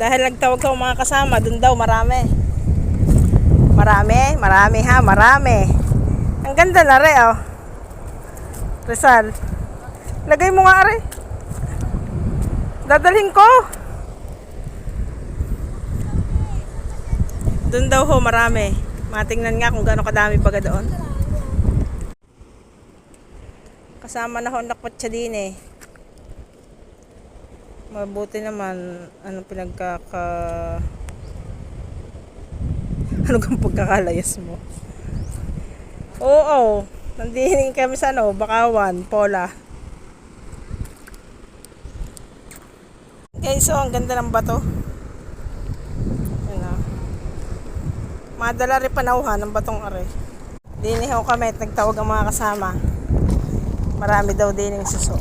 Dahil nagtawag ko mga kasama, dun daw marami. Marami ha, marami. Ang ganda na rin oh. Rizal. Lagay mo nga rin. Dadalhin ko. Dun daw ho marami. Matingnan nga kung gaano kadami baga doon. Kasama na ho nakpat siya din eh. Mabuti naman ano ano kang pagkakalayas mo? Oo, nandihin kami sa ano, Bakawan, Pola. Guys, so ang ganda ng bato. Ano. Madala rin panauhan ng batong are. Dinihaw kami at nagtawag ang mga kasama. Marami daw din yung suso.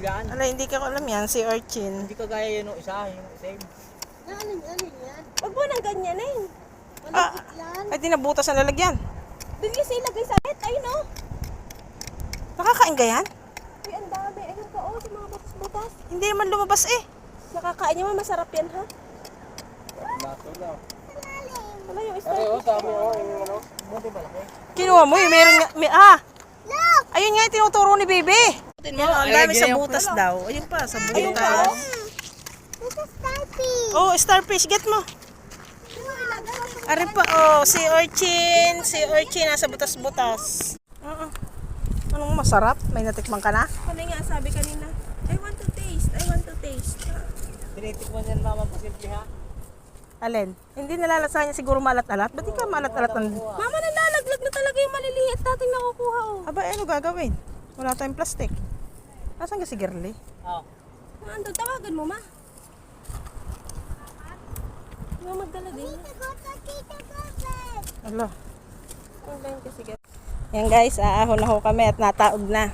Ala, hindi ka alam yan, si Urchin. Hindi ka gaya yun yung isa yung same. Ano yan? Huwag mo nang ganyan eh. Ah, Yan. ay tinabutas ang lalagyan. Doon kasi ilagay sa net. Ayun o. Nakakain ka yan? Uy, ang dami. Ayun pa o, sa mga butas-butas. Hindi naman lumabas eh. Nakakain niya, masarap yan ha. Bato na. Wala yung Ay, style. oh, sabi oh, yung ano, buti malaki. Kinuha mo eh, meron nga, ayun nga yung tinuturo ni Bebe. Ang dami sa butas daw. Ayun pa, sa butas. Oh, starfish, get mo. Ari pa, oh, si Urchin nasa butas-butas. Anong masarap? May natikman ka na? Ano nga sabi kanina? I want to taste. Tinitikman yan mama pasimple ha. Alin? Hindi nalalasa niya siguro malat-alat. Ba't di ka malat-alat? Mama, nalalaglag na talaga yung maliliit nating nakukuha o. Aba, ano gagawin? Wala tayong plastic. Nasaan ka si Girly? Oo. Ando, tawagan mo ma. Nga magdala din. Ala. Ang ganyan kasi gan. Yan guys, aahon na ho kami at nataog na.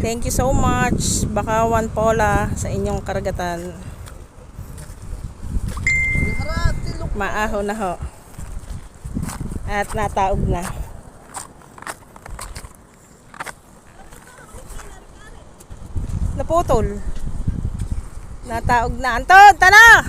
Thank you so much, Bakawan Pola, sa inyong karagatan. Maahon na ho. At nataog na. Naputol. Nataog na. Anton, tara!